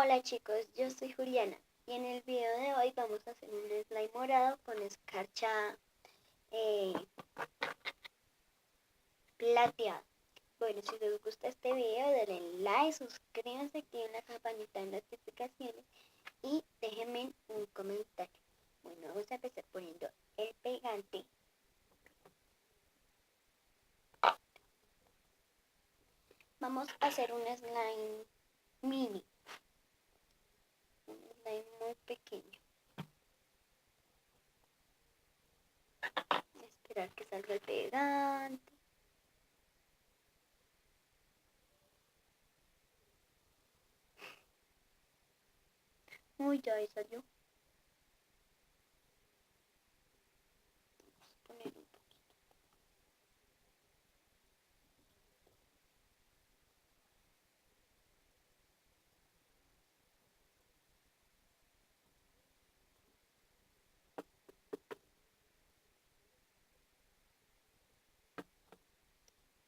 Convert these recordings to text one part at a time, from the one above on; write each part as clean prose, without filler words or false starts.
Hola chicos, yo soy Juliana y en el video de hoy vamos a hacer un slime morado con escarcha eh, plateada. Bueno, si les gusta este video denle like, suscríbanse, activen la campanita de notificaciones y déjenme un comentario. Bueno, vamos a empezar poniendo el pegante. Vamos a hacer un slime mini, un slime muy pequeño. Esperar que salga el pegante. Uy, ya ahí salió. Vamos a poner un poquito.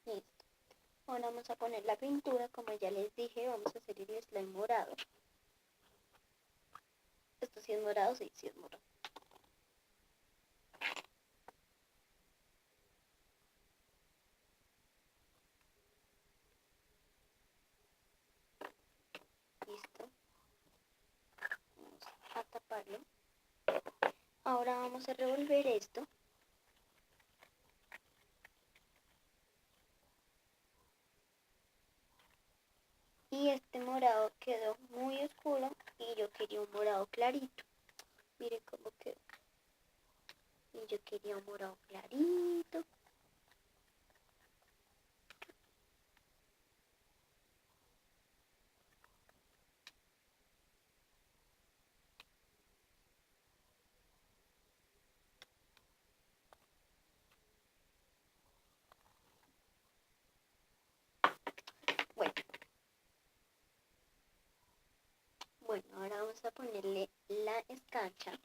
Listo. Ahora vamos a poner la pintura, como ya les dije, vamos a hacer el slime morado. ¿Esto sí es morado? Sí, sí es morado. Listo. Vamos a taparlo. Ahora vamos a revolver esto. Y este morado quedó muy oscuro y yo quería un morado clarito. Miren cómo quedó. Y yo quería un morado clarito. Bueno, ahora vamos a ponerle la escarcha.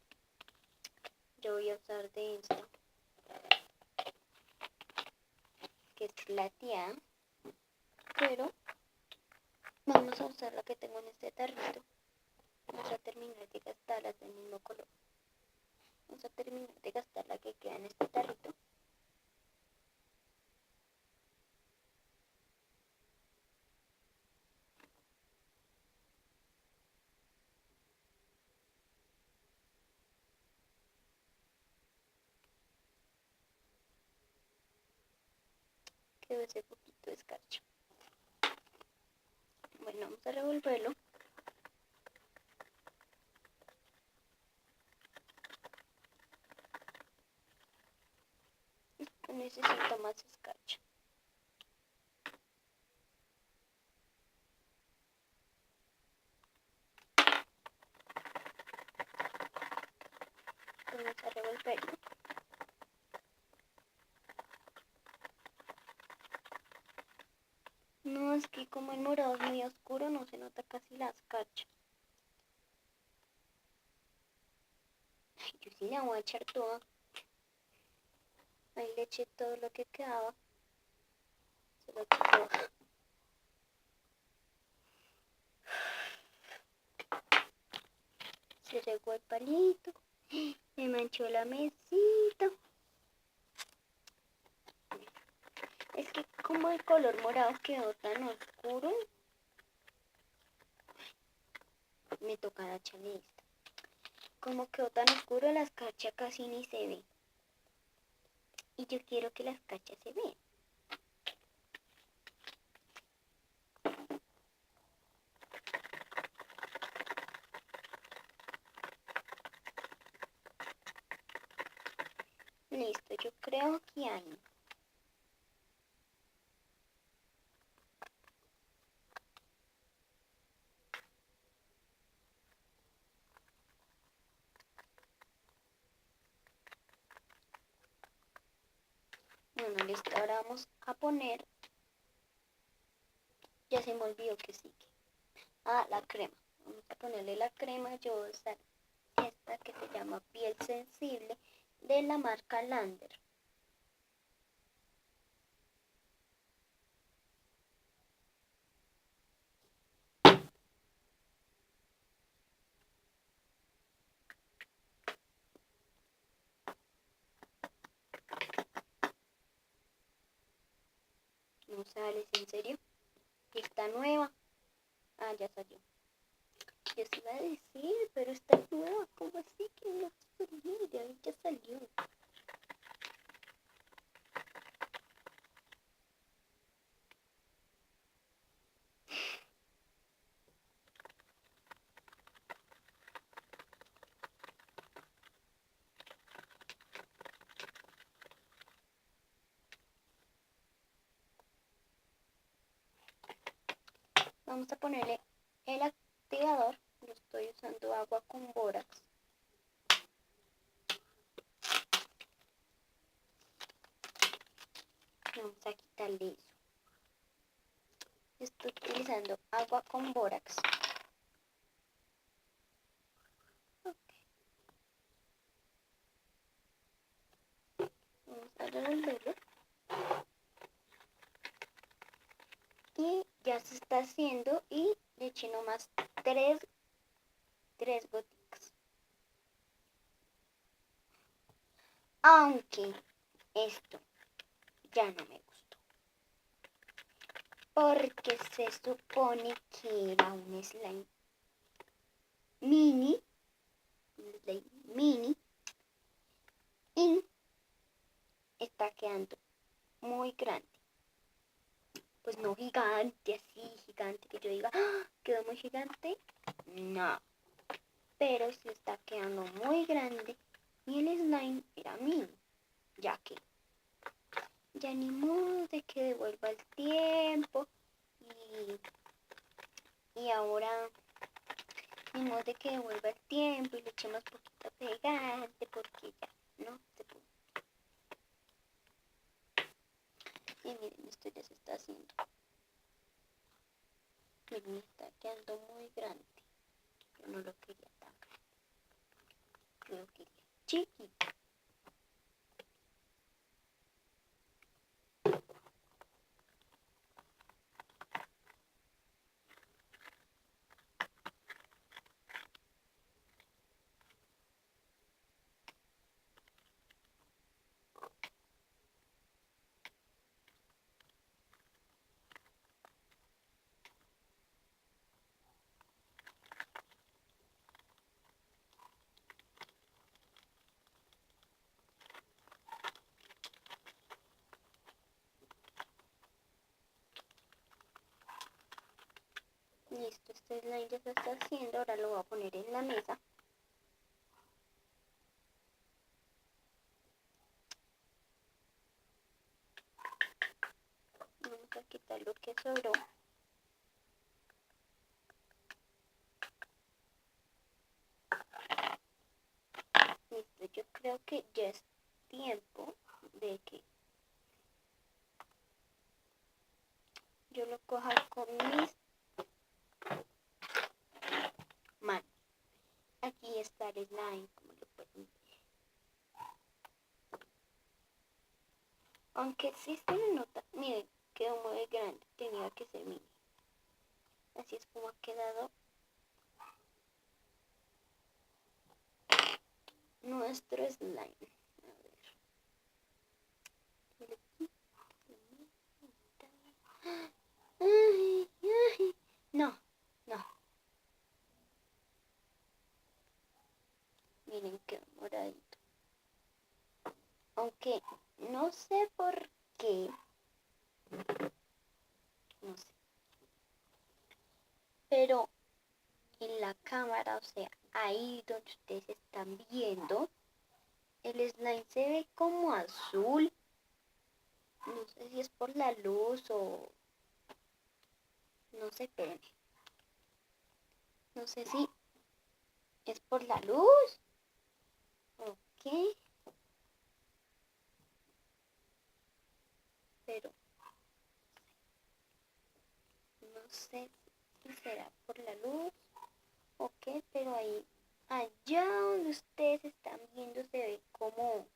Yo voy a usar de esta, que es plateada, pero vamos a usar la que tengo en este tarrito. Vamos a terminar de gastarlas del mismo color. Vamos a terminar de gastar la que queda en este tarrito. Quedó ese poquito de escarcha. Bueno, vamos a revolverlo. Necesito más escarcha. Vamos a revolverlo. No, es que como el morado es muy oscuro, no se nota casi la escarcha. Ay, yo sí la voy a echar toda. Ahí le eché todo lo que quedaba. Se lo eché todo. Se regó el palito. Me manchó la mesita. Es que como el color morado quedó tan oscuro, me tocará echarle esta. Como quedó tan oscuro, la escarcha casi ni se ve. Y yo quiero que la escarcha se vea. Listo, yo creo que ahí. Bueno, listo, ahora vamos a poner, ya se me olvidó que sigue. Ah, la crema. Vamos a ponerle la crema, yo voy a usar esta que se llama Piel Sensible de la marca Lander. No sales, ¿en serio? Está nueva. Ah, ya salió. Yo sí iba a decir, pero está nueva. ¿Cómo así que no salió? Ya salió. Vamos a ponerle el activador. Yo estoy usando agua con bórax. Vamos a quitarle eso. Estoy utilizando agua con bórax. Okay. Vamos a revolverlo. Y ya se está haciendo y le eché nomás tres goticas. Aunque esto ya no me gustó. Porque se supone que era un slime mini. Y está quedando muy grande. Pues no gigante, así gigante que yo diga, ¡ah! Quedó muy gigante. No. Pero sí está quedando muy grande. Y el slime era mini. Ya que ya ni modo de que devuelva el tiempo. Y ahora ni modo de que devuelva el tiempo y le echemos poquito pegante porque ya no se puede. Y miren, esto ya se está haciendo. Miren, está quedando muy grande. Yo no lo quería tan grande. Yo lo quería chiquito. Listo, este slime ya se está haciendo. Ahora lo voy a poner en la mesa. Vamos a quitar lo que sobró. Listo, yo creo que ya es tiempo de que yo lo coja con mis manos. Aquí está el slime, como lo pueden ver. Aunque sí se le nota, miren, quedó muy grande, tenía que ser mini. Así es como ha quedado nuestro slime. A ver. Ay, ay. No. Miren qué moradito. Aunque no sé por qué. No sé. Pero en la cámara, o sea, ahí donde ustedes están viendo, el slime se ve como azul. No sé si es por la luz o... No sé, espérenme. No sé si es por la luz. Ok. Pero no sé si será por la luz o qué, pero ahí, allá donde ustedes están viendo se ve como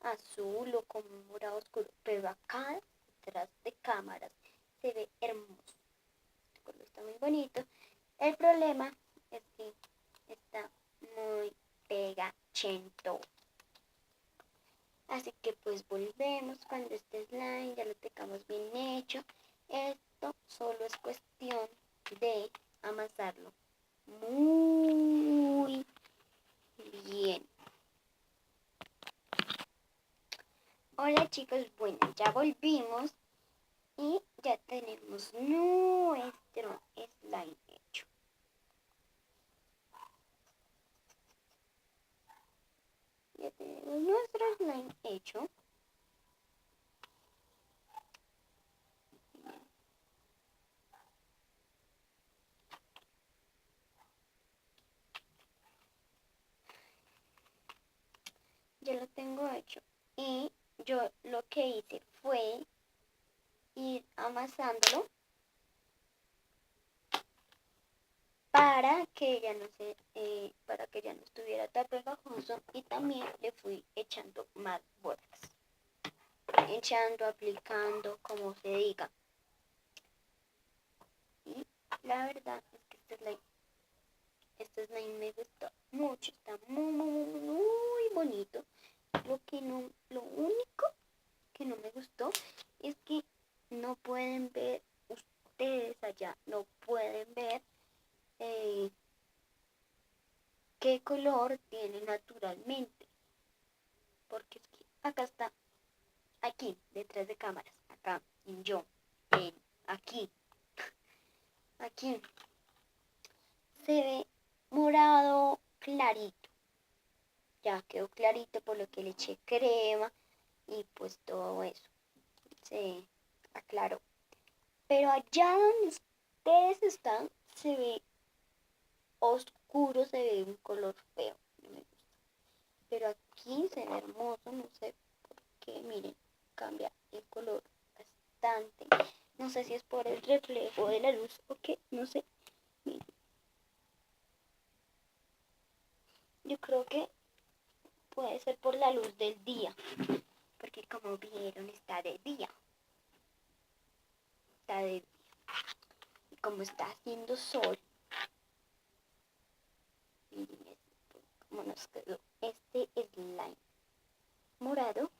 azul o como morado oscuro, pero acá detrás de cámaras se ve hermoso. Este color está muy bonito. El problema es que está muy pegachento. Así que pues volvemos cuando este slime ya lo tengamos bien hecho. Esto solo es cuestión de amasarlo muy bien. Hola chicos, bueno, ya volvimos y ya tenemos nuestro slime hecho. Ya tenemos nuestro slime hecho. Ya lo tengo hecho y yo lo que hice fue ir amasándolo para que ya no para que ya no estuviera tan pegajoso, y también le fui echando más bolas, echando, aplicando, como se diga. Y la verdad es que este slime me gustó mucho, está muy bonito. Lo único que no me gustó es que no pueden ver ustedes allá, no pueden ver qué color tiene naturalmente, porque es que acá está, aquí, detrás de cámaras, acá, en yo, aquí, aquí, se ve morado clarito, ya quedó clarito por lo que le eché crema y pues todo eso, se aclaró. Pero allá donde ustedes están, se ve oscuro, se ve un color feo, no me gusta. Pero aquí se ve hermoso, no sé por qué, miren, cambia el color bastante. No sé si es por el reflejo de la luz o qué, no sé. Miren. Yo creo que puede ser por la luz del día, porque como vieron está de día. Está de día. Y como está haciendo sol, miren cómo nos quedó este slime morado.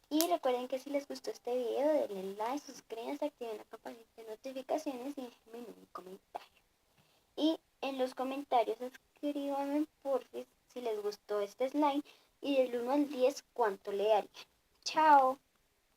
Y recuerden que si les gustó este video, denle like, suscríbanse, activen la campanita de notificaciones y déjenme un comentario. Y en los comentarios escríbanme porfis si les gustó este slime y del 1 al 10 cuánto le darían. Chao.